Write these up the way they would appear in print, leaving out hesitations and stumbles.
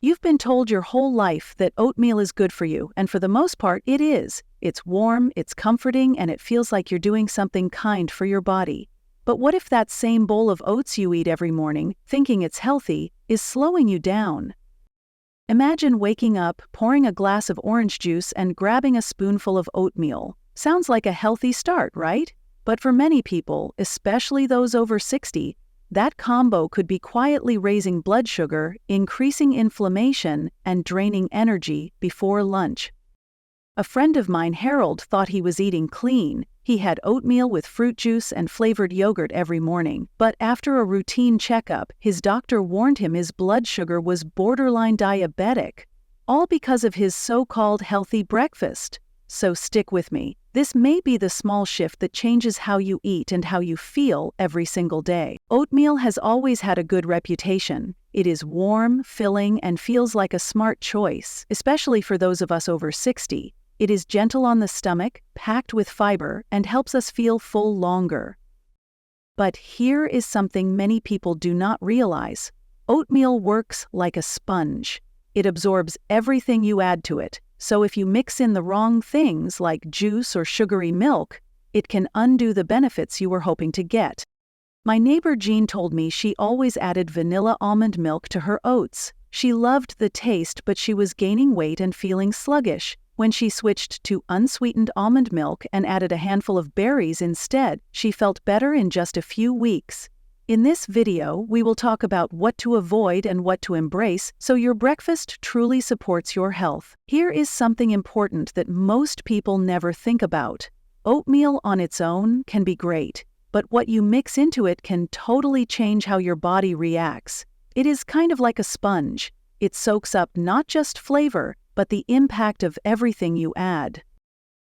You've been told your whole life that oatmeal is good for you, and for the most part, it is. It's warm, it's comforting, and it feels like you're doing something kind for your body. But what if that same bowl of oats you eat every morning, thinking it's healthy, is slowing you down? Imagine waking up, pouring a glass of orange juice, and grabbing a spoonful of oatmeal. Sounds like a healthy start, right? But for many people, especially those over 60, that combo could be quietly raising blood sugar, increasing inflammation, and draining energy before lunch. A friend of mine, Harold, thought he was eating clean. He had oatmeal with fruit juice and flavored yogurt every morning. But after a routine checkup, his doctor warned him his blood sugar was borderline diabetic, all because of his so-called healthy breakfast. So stick with me. This may be the small shift that changes how you eat and how you feel every single day. Oatmeal has always had a good reputation. It is warm, filling, and feels like a smart choice, especially for those of us over 60. It is gentle on the stomach, packed with fiber, and helps us feel full longer. But here is something many people do not realize. Oatmeal works like a sponge. It absorbs everything you add to it. So if you mix in the wrong things like juice or sugary milk, it can undo the benefits you were hoping to get. My neighbor Jean told me she always added vanilla almond milk to her oats. She loved the taste, but she was gaining weight and feeling sluggish. When she switched to unsweetened almond milk and added a handful of berries instead, she felt better in just a few weeks. In this video, we will talk about what to avoid and what to embrace so your breakfast truly supports your health. Here is something important that most people never think about. Oatmeal on its own can be great, but what you mix into it can totally change how your body reacts. It is kind of like a sponge. It soaks up not just flavor, but the impact of everything you add.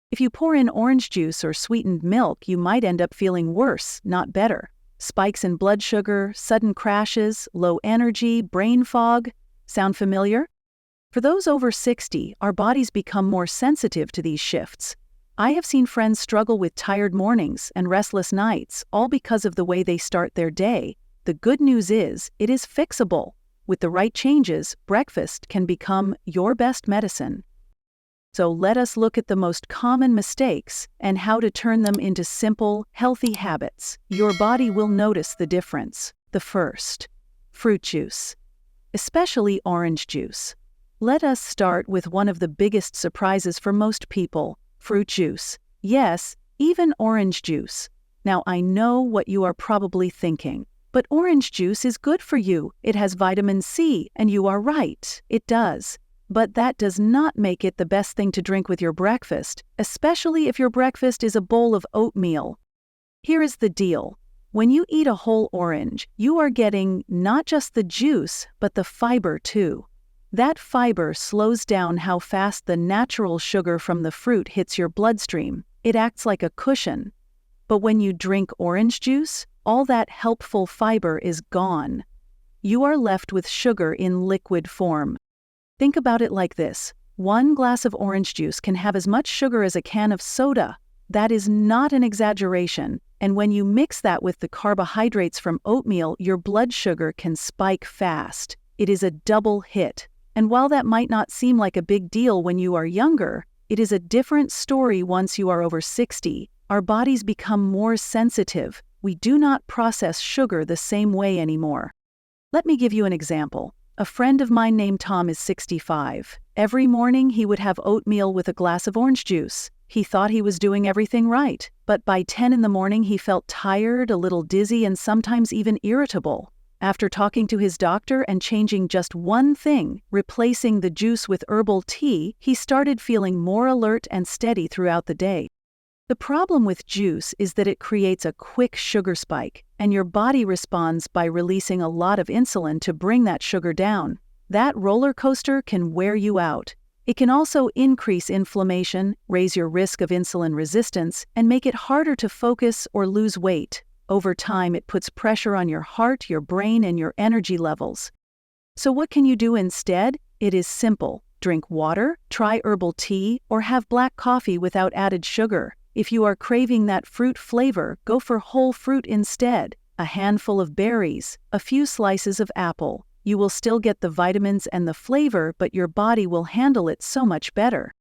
If you pour in orange juice or sweetened milk, you might end up feeling worse, not better. Spikes in blood sugar, sudden crashes, low energy, brain fog. Sound familiar? For those over 60, our bodies become more sensitive to these shifts. I have seen friends struggle with tired mornings and restless nights, all because of the way they start their day. The good news is, it is fixable. With the right changes, breakfast can become your best medicine. So let us look at the most common mistakes and how to turn them into simple, healthy habits. Your body will notice the difference. The first, fruit juice, especially orange juice. Let us start with one of the biggest surprises for most people, fruit juice. Yes, even orange juice. Now I know what you are probably thinking. But orange juice is good for you. It has vitamin C, and you are right, it does. But that does not make it the best thing to drink with your breakfast, especially if your breakfast is a bowl of oatmeal. Here is the deal. When you eat a whole orange, you are getting not just the juice, but the fiber too. That fiber slows down how fast the natural sugar from the fruit hits your bloodstream. It acts like a cushion. But when you drink orange juice, all that helpful fiber is gone. You are left with sugar in liquid form. Think about it like this. One glass of orange juice can have as much sugar as a can of soda. That is not an exaggeration. And when you mix that with the carbohydrates from oatmeal, your blood sugar can spike fast. It is a double hit. And while that might not seem like a big deal when you are younger, it is a different story once you are over 60. Our bodies become more sensitive. We do not process sugar the same way anymore. Let me give you an example. A friend of mine named Tom is 65. Every morning he would have oatmeal with a glass of orange juice. He thought he was doing everything right, but by 10 in the morning he felt tired, a little dizzy, and sometimes even irritable. After talking to his doctor and changing just one thing, replacing the juice with herbal tea, he started feeling more alert and steady throughout the day. The problem with juice is that it creates a quick sugar spike, and your body responds by releasing a lot of insulin to bring that sugar down. That roller coaster can wear you out. It can also increase inflammation, raise your risk of insulin resistance, and make it harder to focus or lose weight. Over time, it puts pressure on your heart, your brain, and your energy levels. So what can you do instead? It is simple. Drink water, try herbal tea, or have black coffee without added sugar. If you are craving that fruit flavor, go for whole fruit instead. A handful of berries, a few slices of apple. You will still get the vitamins and the flavor, but your body will handle it so much better.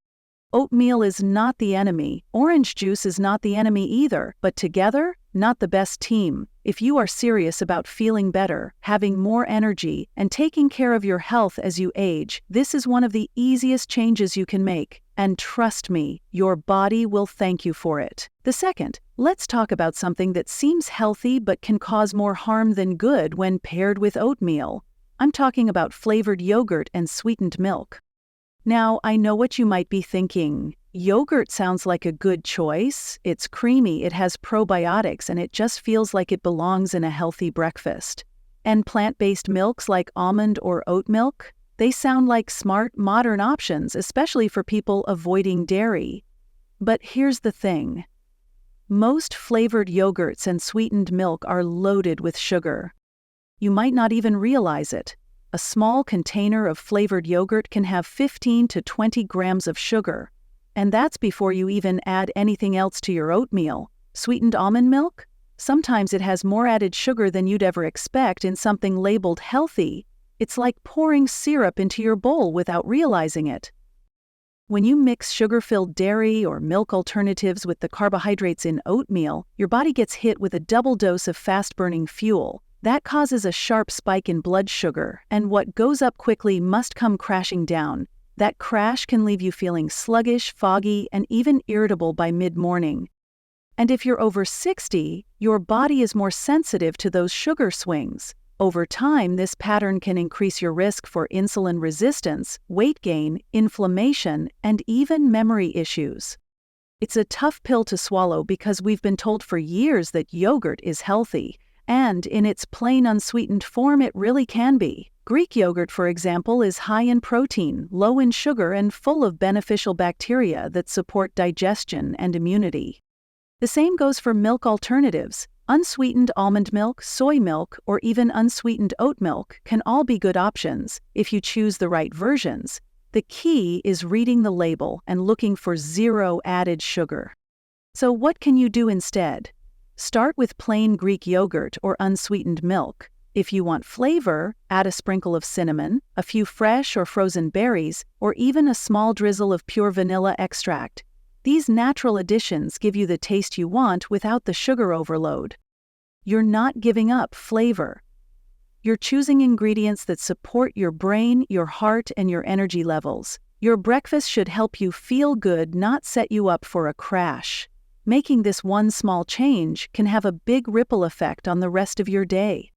Oatmeal is not the enemy, orange juice is not the enemy either, but together, not the best team. If you are serious about feeling better, having more energy, and taking care of your health as you age, this is one of the easiest changes you can make. And trust me, your body will thank you for it. The second, let's talk about something that seems healthy but can cause more harm than good when paired with oatmeal. I'm talking about flavored yogurt and sweetened milk. Now, I know what you might be thinking. Yogurt sounds like a good choice. It's creamy, it has probiotics, and it just feels like it belongs in a healthy breakfast. And plant-based milks like almond or oat milk? They sound like smart, modern options, especially for people avoiding dairy. But here's the thing. Most flavored yogurts and sweetened milk are loaded with sugar. You might not even realize it. A small container of flavored yogurt can have 15 to 20 grams of sugar. And that's before you even add anything else to your oatmeal. Sweetened almond milk? Sometimes it has more added sugar than you'd ever expect in something labeled healthy. It's like pouring syrup into your bowl without realizing it. When you mix sugar-filled dairy or milk alternatives with the carbohydrates in oatmeal, your body gets hit with a double dose of fast-burning fuel. That causes a sharp spike in blood sugar, and what goes up quickly must come crashing down. That crash can leave you feeling sluggish, foggy, and even irritable by mid-morning. And if you're over 60, your body is more sensitive to those sugar swings. Over time, this pattern can increase your risk for insulin resistance, weight gain, inflammation, and even memory issues. It's a tough pill to swallow because we've been told for years that yogurt is healthy. And in its plain unsweetened form, it really can be. Greek yogurt, for example, is high in protein, low in sugar, and full of beneficial bacteria that support digestion and immunity. The same goes for milk alternatives. Unsweetened almond milk, soy milk, or even unsweetened oat milk can all be good options if you choose the right versions. The key is reading the label and looking for zero added sugar. So what can you do instead? Start with plain Greek yogurt or unsweetened milk. If you want flavor, add a sprinkle of cinnamon, a few fresh or frozen berries, or even a small drizzle of pure vanilla extract. These natural additions give you the taste you want without the sugar overload. You're not giving up flavor. You're choosing ingredients that support your brain, your heart, and your energy levels. Your breakfast should help you feel good, not set you up for a crash. Making this one small change can have a big ripple effect on the rest of your day.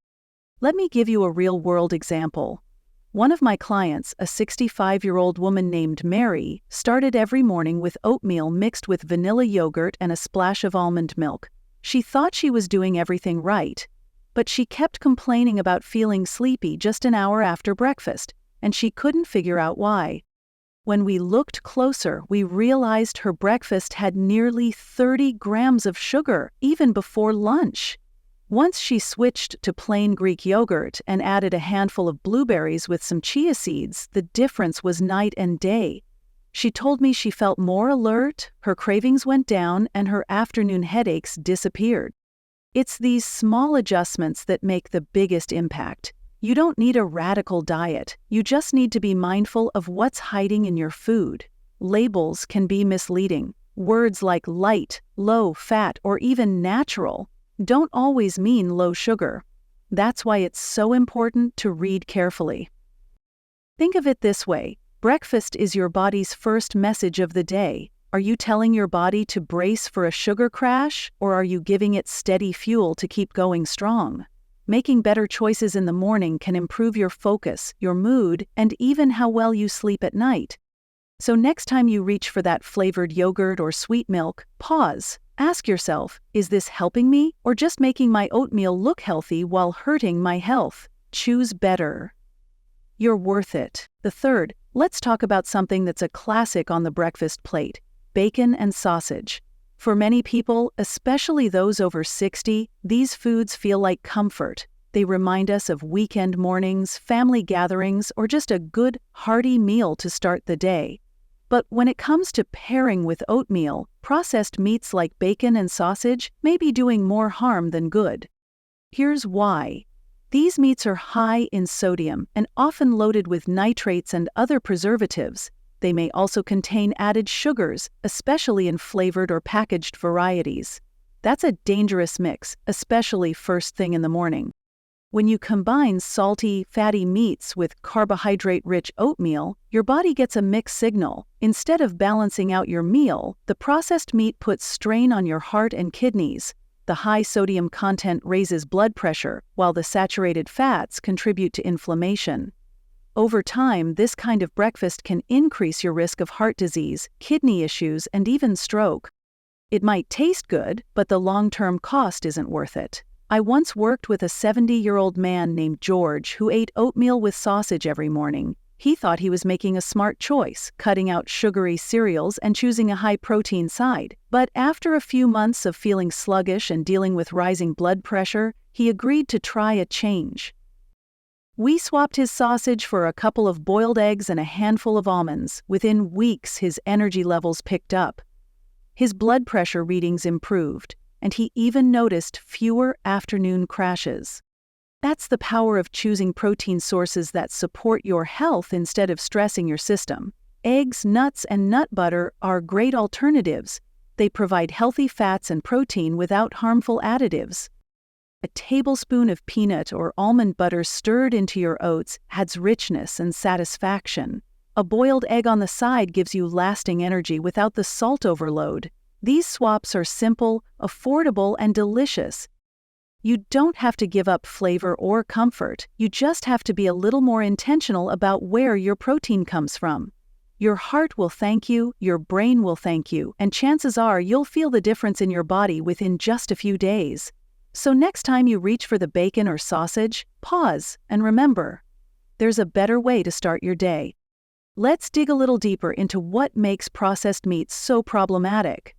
Let me give you a real-world example. One of my clients, a 65-year-old woman named Mary, started every morning with oatmeal mixed with vanilla yogurt and a splash of almond milk. She thought she was doing everything right, but she kept complaining about feeling sleepy just an hour after breakfast, and she couldn't figure out why. When we looked closer, we realized her breakfast had nearly 30 grams of sugar, even before lunch. Once she switched to plain Greek yogurt and added a handful of blueberries with some chia seeds, the difference was night and day. She told me she felt more alert, her cravings went down, and her afternoon headaches disappeared. It's these small adjustments that make the biggest impact. You don't need a radical diet. You just need to be mindful of what's hiding in your food. Labels can be misleading. Words like light, low fat, or even natural don't always mean low sugar. That's why it's so important to read carefully. Think of it this way. Breakfast is your body's first message of the day. Are you telling your body to brace for a sugar crash, or are you giving it steady fuel to keep going strong? Making better choices in the morning can improve your focus, your mood, and even how well you sleep at night. So next time you reach for that flavored yogurt or sweet milk, pause. Ask yourself, is this helping me or just making my oatmeal look healthy while hurting my health? Choose better. You're worth it. The third, let's talk about something that's a classic on the breakfast plate: bacon and sausage. For many people, especially those over 60, these foods feel like comfort. They remind us of weekend mornings, family gatherings, or just a good, hearty meal to start the day. But when it comes to pairing with oatmeal, processed meats like bacon and sausage may be doing more harm than good. Here's why. These meats are high in sodium and often loaded with nitrates and other preservatives. They may also contain added sugars, especially in flavored or packaged varieties. That's a dangerous mix, especially first thing in the morning. When you combine salty, fatty meats with carbohydrate-rich oatmeal, your body gets a mixed signal. Instead of balancing out your meal, the processed meat puts strain on your heart and kidneys. The high sodium content raises blood pressure, while the saturated fats contribute to inflammation. Over time, this kind of breakfast can increase your risk of heart disease, kidney issues, and even stroke. It might taste good, but the long-term cost isn't worth it. I once worked with a 70-year-old man named George who ate oatmeal with sausage every morning. He thought he was making a smart choice, cutting out sugary cereals and choosing a high-protein side. But after a few months of feeling sluggish and dealing with rising blood pressure, he agreed to try a change. We swapped his sausage for a couple of boiled eggs and a handful of almonds. Within weeks, his energy levels picked up. His blood pressure readings improved, and he even noticed fewer afternoon crashes. That's the power of choosing protein sources that support your health instead of stressing your system. Eggs, nuts, and nut butter are great alternatives. They provide healthy fats and protein without harmful additives. A tablespoon of peanut or almond butter stirred into your oats adds richness and satisfaction. A boiled egg on the side gives you lasting energy without the salt overload. These swaps are simple, affordable, and delicious. You don't have to give up flavor or comfort, you just have to be a little more intentional about where your protein comes from. Your heart will thank you, your brain will thank you, and chances are you'll feel the difference in your body within just a few days. So next time you reach for the bacon or sausage, pause and remember, there's a better way to start your day. Let's dig a little deeper into what makes processed meats so problematic.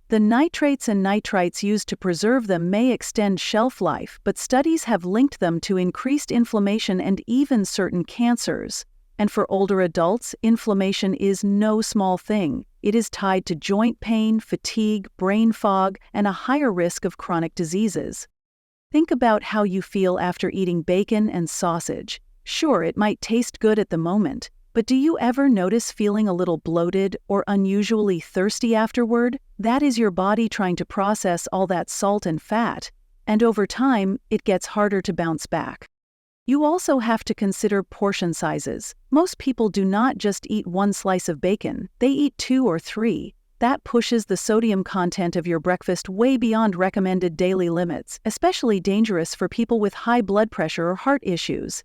The nitrates and nitrites used to preserve them may extend shelf life, but studies have linked them to increased inflammation and even certain cancers. And for older adults, inflammation is no small thing. It is tied to joint pain, fatigue, brain fog, and a higher risk of chronic diseases. Think about how you feel after eating bacon and sausage. Sure, it might taste good at the moment, but do you ever notice feeling a little bloated or unusually thirsty afterward? That is your body trying to process all that salt and fat, and over time, it gets harder to bounce back. You also have to consider portion sizes. Most people do not just eat one slice of bacon, they eat 2 or 3. That pushes the sodium content of your breakfast way beyond recommended daily limits, especially dangerous for people with high blood pressure or heart issues.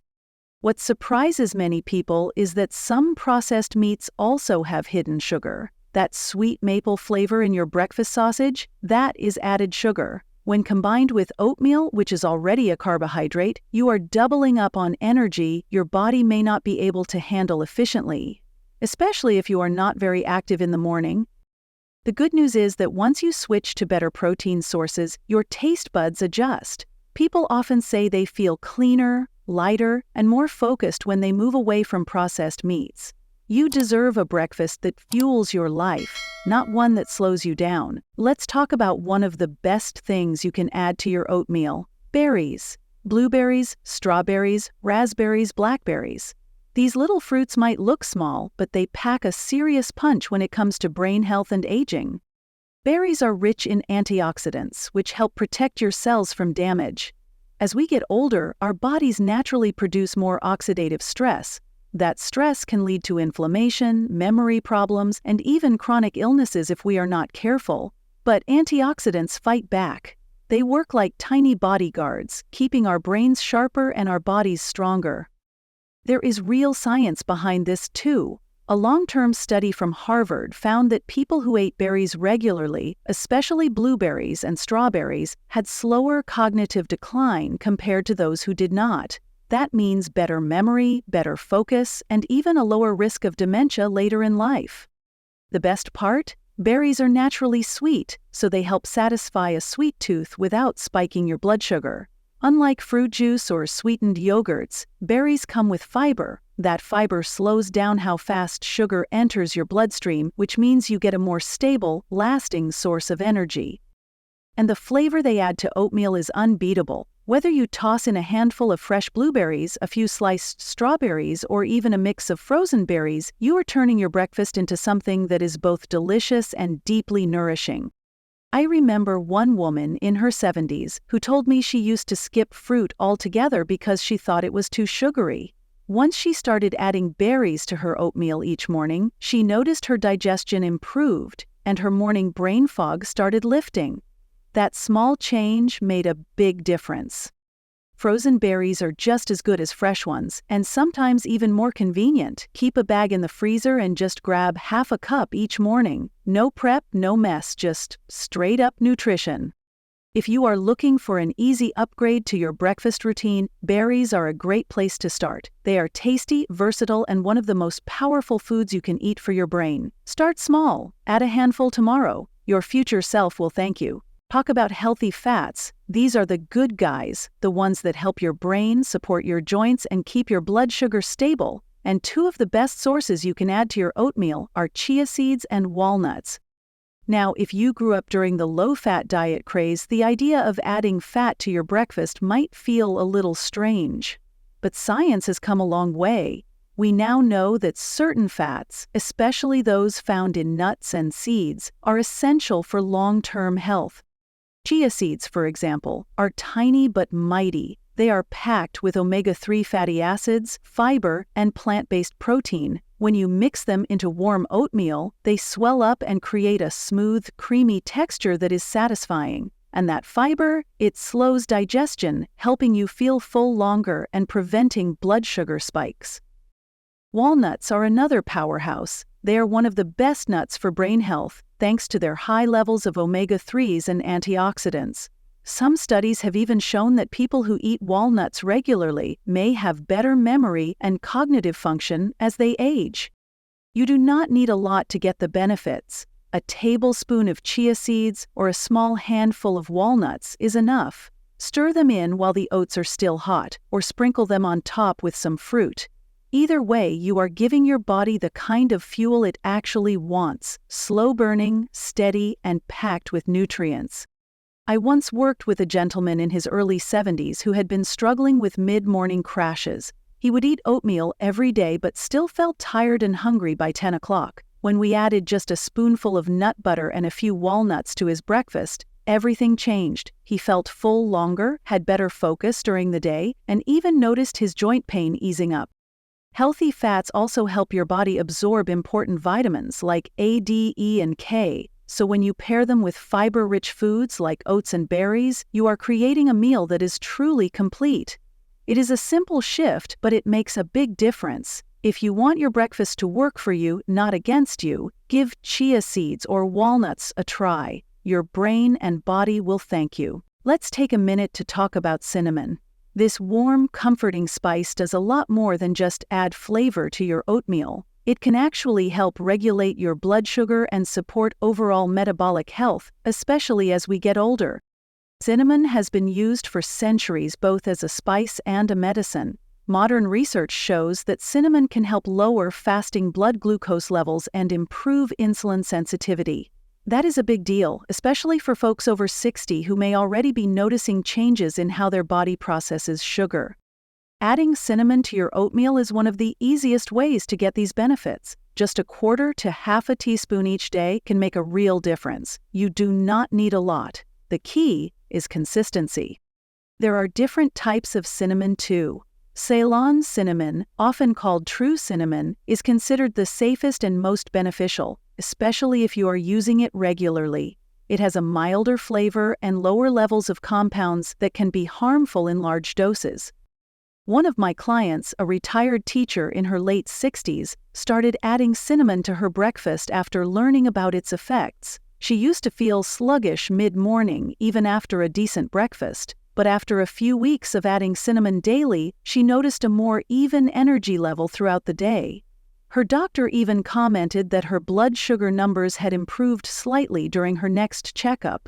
What surprises many people is that some processed meats also have hidden sugar. That sweet maple flavor in your breakfast sausage, that is added sugar. When combined with oatmeal, which is already a carbohydrate, you are doubling up on energy your body may not be able to handle efficiently, especially if you are not very active in the morning. The good news is that once you switch to better protein sources, your taste buds adjust. People often say they feel cleaner, lighter, and more focused when they move away from processed meats. You deserve a breakfast that fuels your life, not one that slows you down. Let's talk about one of the best things you can add to your oatmeal: berries. Blueberries, strawberries, raspberries, blackberries. These little fruits might look small, but they pack a serious punch when it comes to brain health and aging. Berries are rich in antioxidants, which help protect your cells from damage. As we get older, our bodies naturally produce more oxidative stress. That stress can lead to inflammation, memory problems, and even chronic illnesses if we are not careful. But antioxidants fight back. They work like tiny bodyguards, keeping our brains sharper and our bodies stronger. There is real science behind this too. A long-term study from Harvard found that people who ate berries regularly, especially blueberries and strawberries, had slower cognitive decline compared to those who did not. That means better memory, better focus, and even a lower risk of dementia later in life. The best part? Berries are naturally sweet, so they help satisfy a sweet tooth without spiking your blood sugar. Unlike fruit juice or sweetened yogurts, berries come with fiber. That fiber slows down how fast sugar enters your bloodstream, which means you get a more stable, lasting source of energy. And the flavor they add to oatmeal is unbeatable. Whether you toss in a handful of fresh blueberries, a few sliced strawberries, or even a mix of frozen berries, you are turning your breakfast into something that is both delicious and deeply nourishing. I remember one woman in her 70s who told me she used to skip fruit altogether because she thought it was too sugary. Once she started adding berries to her oatmeal each morning, she noticed her digestion improved and her morning brain fog started lifting. That small change made a big difference. Frozen berries are just as good as fresh ones, and sometimes even more convenient. Keep a bag in the freezer and just grab half a cup each morning. No prep, no mess, just straight-up nutrition. If you are looking for an easy upgrade to your breakfast routine, berries are a great place to start. They are tasty, versatile, and one of the most powerful foods you can eat for your brain. Start small. Add a handful tomorrow. Your future self will thank you. Talk about healthy fats. These are the good guys, the ones that help your brain, support your joints, and keep your blood sugar stable. And two of the best sources you can add to your oatmeal are chia seeds and walnuts. Now, if you grew up during the low-fat diet craze, the idea of adding fat to your breakfast might feel a little strange. But science has come a long way. We now know that certain fats, especially those found in nuts and seeds, are essential for long-term health. Chia seeds, for example, are tiny but mighty. They are packed with omega-3 fatty acids, fiber, and plant-based protein. When you mix them into warm oatmeal, they swell up and create a smooth, creamy texture that is satisfying. And that fiber, it slows digestion, helping you feel full longer and preventing blood sugar spikes. Walnuts are another powerhouse. They are one of the best nuts for brain health, thanks to their high levels of omega-3s and antioxidants. Some studies have even shown that people who eat walnuts regularly may have better memory and cognitive function as they age. You do not need a lot to get the benefits. A tablespoon of chia seeds or a small handful of walnuts is enough. Stir them in while the oats are still hot, or sprinkle them on top with some fruit. Either way, you are giving your body the kind of fuel it actually wants: slow-burning, steady, and packed with nutrients. I once worked with a gentleman in his early 70s who had been struggling with mid-morning crashes. He would eat oatmeal every day but still felt tired and hungry by 10 o'clock. When we added just a spoonful of nut butter and a few walnuts to his breakfast, everything changed. He felt full longer, had better focus during the day, and even noticed his joint pain easing up. Healthy fats also help your body absorb important vitamins like A, D, E, and K. So when you pair them with fiber-rich foods like oats and berries, you are creating a meal that is truly complete. It is a simple shift, but it makes a big difference. If you want your breakfast to work for you, not against you, give chia seeds or walnuts a try. Your brain and body will thank you. Let's take a minute to talk about cinnamon. This warm, comforting spice does a lot more than just add flavor to your oatmeal. It can actually help regulate your blood sugar and support overall metabolic health, especially as we get older. Cinnamon has been used for centuries both as a spice and a medicine. Modern research shows that cinnamon can help lower fasting blood glucose levels and improve insulin sensitivity. That is a big deal, especially for folks over 60 who may already be noticing changes in how their body processes sugar. Adding cinnamon to your oatmeal is one of the easiest ways to get these benefits. Just a quarter to half a teaspoon each day can make a real difference. You do not need a lot. The key is consistency. There are different types of cinnamon too. Ceylon cinnamon, often called true cinnamon, is considered the safest and most beneficial, especially if you are using it regularly. It has a milder flavor and lower levels of compounds that can be harmful in large doses. One of my clients, a retired teacher in her late 60s, started adding cinnamon to her breakfast after learning about its effects. She used to feel sluggish mid-morning, even after a decent breakfast. But after a few weeks of adding cinnamon daily, she noticed a more even energy level throughout the day. Her doctor even commented that her blood sugar numbers had improved slightly during her next checkup.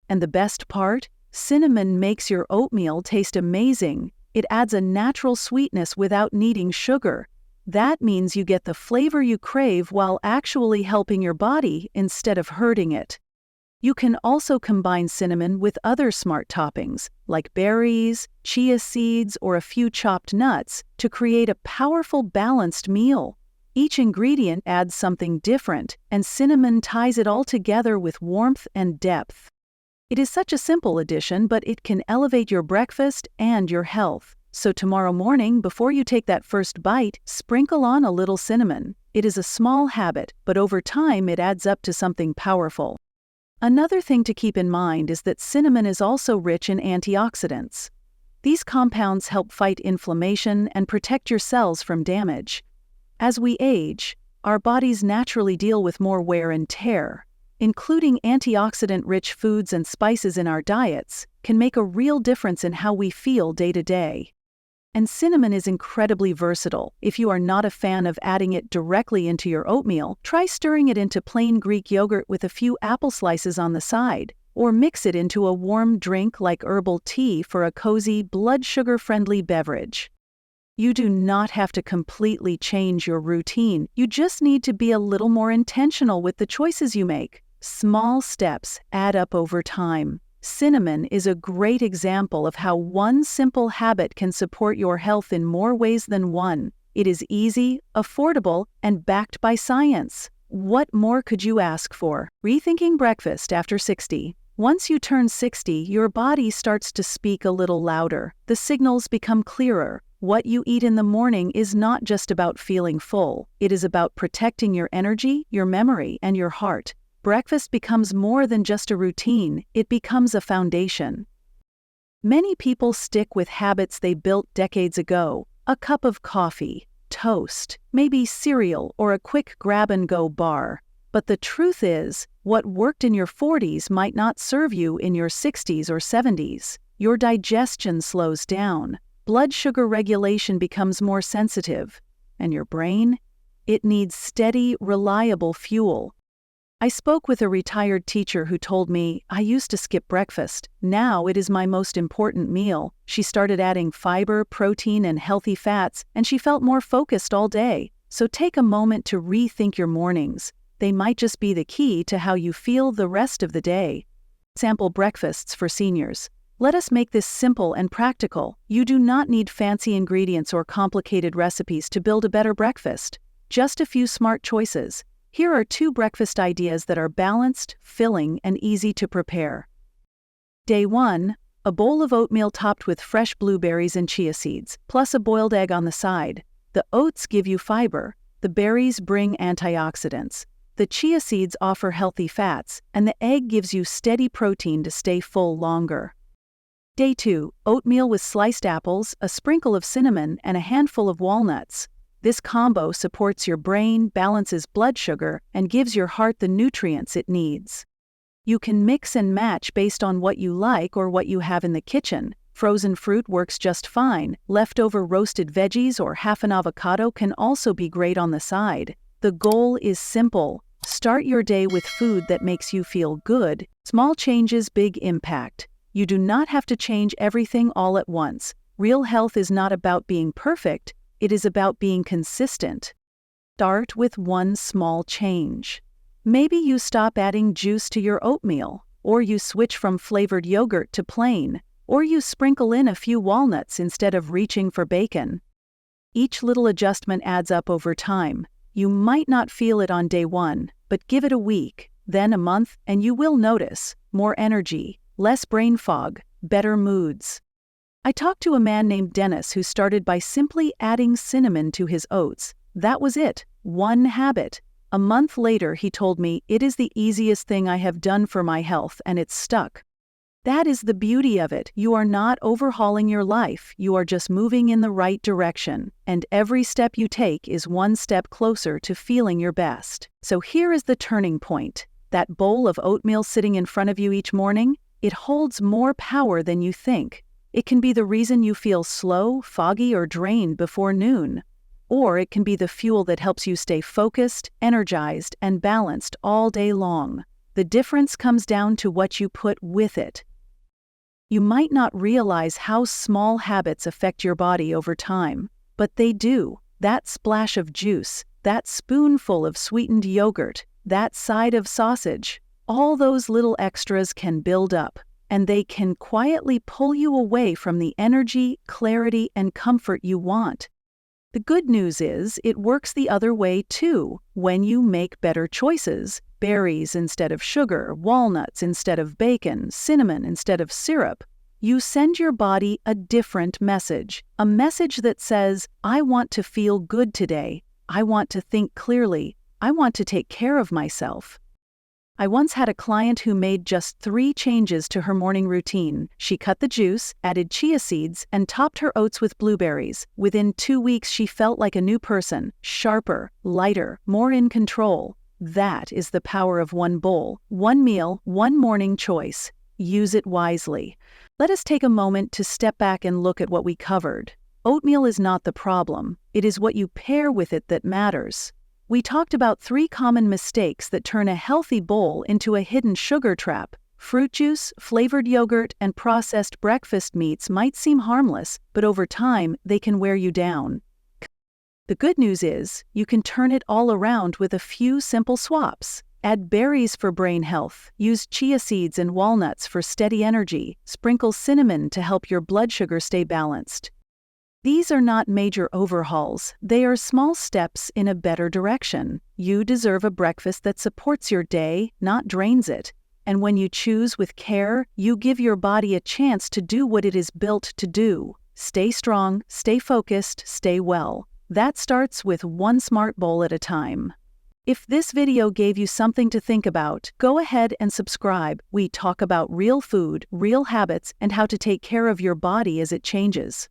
And the best part? Cinnamon makes your oatmeal taste amazing. It adds a natural sweetness without needing sugar. That means you get the flavor you crave while actually helping your body instead of hurting it. You can also combine cinnamon with other smart toppings, like berries, chia seeds, or a few chopped nuts, to create a powerful balanced meal. Each ingredient adds something different, and cinnamon ties it all together with warmth and depth. It is such a simple addition, but it can elevate your breakfast and your health. So tomorrow morning, before you take that first bite, sprinkle on a little cinnamon. It is a small habit, but over time it adds up to something powerful. Another thing to keep in mind is that cinnamon is also rich in antioxidants. These compounds help fight inflammation and protect your cells from damage. As we age, our bodies naturally deal with more wear and tear. Including antioxidant-rich foods and spices in our diets can make a real difference in how we feel day to day. And cinnamon is incredibly versatile. If you are not a fan of adding it directly into your oatmeal, try stirring it into plain Greek yogurt with a few apple slices on the side, or mix it into a warm drink like herbal tea for a cozy, blood sugar-friendly beverage. You do not have to completely change your routine. You just need to be a little more intentional with the choices you make. Small steps add up over time. Cinnamon is a great example of how one simple habit can support your health in more ways than one. It is easy, affordable, and backed by science. What more could you ask for? Rethinking breakfast after 60. Once you turn 60, your body starts to speak a little louder. The signals become clearer. What you eat in the morning is not just about feeling full. It is about protecting your energy, your memory, and your heart. Breakfast becomes more than just a routine, it becomes a foundation. Many people stick with habits they built decades ago: a cup of coffee, toast, maybe cereal, or a quick grab-and-go bar. But the truth is, what worked in your 40s might not serve you in your 60s or 70s. Your digestion slows down, blood sugar regulation becomes more sensitive, and your brain? It needs steady, reliable fuel. I spoke with a retired teacher who told me, "I used to skip breakfast. Now it is my most important meal." She started adding fiber, protein, and healthy fats, and she felt more focused all day. So take a moment to rethink your mornings. They might just be the key to how you feel the rest of the day. Sample breakfasts for seniors. Let us make this simple and practical. You do not need fancy ingredients or complicated recipes to build a better breakfast. Just a few smart choices. Here are 2 breakfast ideas that are balanced, filling, and easy to prepare. Day 1. A bowl of oatmeal topped with fresh blueberries and chia seeds, plus a boiled egg on the side. The oats give you fiber, the berries bring antioxidants, the chia seeds offer healthy fats, and the egg gives you steady protein to stay full longer. Day 2. Oatmeal with sliced apples, a sprinkle of cinnamon, and a handful of walnuts. This combo supports your brain, balances blood sugar, and gives your heart the nutrients it needs. You can mix and match based on what you like or what you have in the kitchen. Frozen fruit works just fine. Leftover roasted veggies or half an avocado can also be great on the side. The goal is simple. Start your day with food that makes you feel good. Small changes, big impact. You do not have to change everything all at once. Real health is not about being perfect. It is about being consistent. Start with one small change. Maybe you stop adding juice to your oatmeal, or you switch from flavored yogurt to plain, or you sprinkle in a few walnuts instead of reaching for bacon. Each little adjustment adds up over time. You might not feel it on day 1, but give it a week, then a month, and you will notice more energy, less brain fog, better moods. I talked to a man named Dennis who started by simply adding cinnamon to his oats. That was it, one habit. A month later, he told me, "It is the easiest thing I have done for my health, and it's stuck." That is the beauty of it. You are not overhauling your life, you are just moving in the right direction. And every step you take is one step closer to feeling your best. So here is the turning point. That bowl of oatmeal sitting in front of you each morning, it holds more power than you think. It can be the reason you feel slow, foggy, or drained before noon. Or it can be the fuel that helps you stay focused, energized, and balanced all day long. The difference comes down to what you put with it. You might not realize how small habits affect your body over time, but they do. That splash of juice, that spoonful of sweetened yogurt, that side of sausage. All those little extras can build up, and they can quietly pull you away from the energy, clarity, and comfort you want. The good news is it works the other way too. When you make better choices, berries instead of sugar, walnuts instead of bacon, cinnamon instead of syrup, you send your body a different message. A message that says, I want to feel good today. I want to think clearly. I want to take care of myself. I once had a client who made just 3 changes to her morning routine. She cut the juice, added chia seeds, and topped her oats with blueberries. Within 2 weeks, she felt like a new person, sharper, lighter, more in control. That is the power of one bowl, one meal, one morning choice. Use it wisely. Let us take a moment to step back and look at what we covered. Oatmeal is not the problem. It is what you pair with it that matters. We talked about 3 common mistakes that turn a healthy bowl into a hidden sugar trap. Fruit juice, flavored yogurt, and processed breakfast meats might seem harmless, but over time, they can wear you down. The good news is, you can turn it all around with a few simple swaps. Add berries for brain health, use chia seeds and walnuts for steady energy, sprinkle cinnamon to help your blood sugar stay balanced. These are not major overhauls, they are small steps in a better direction. You deserve a breakfast that supports your day, not drains it. And when you choose with care, you give your body a chance to do what it is built to do. Stay strong, stay focused, stay well. That starts with one smart bowl at a time. If this video gave you something to think about, go ahead and subscribe. We talk about real food, real habits, and how to take care of your body as it changes.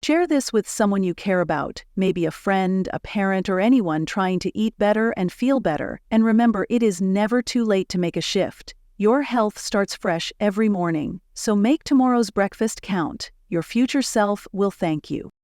Share this with someone you care about, maybe a friend, a parent, or anyone trying to eat better and feel better. And remember, it is never too late to make a shift. Your health starts fresh every morning, so make tomorrow's breakfast count. Your future self will thank you.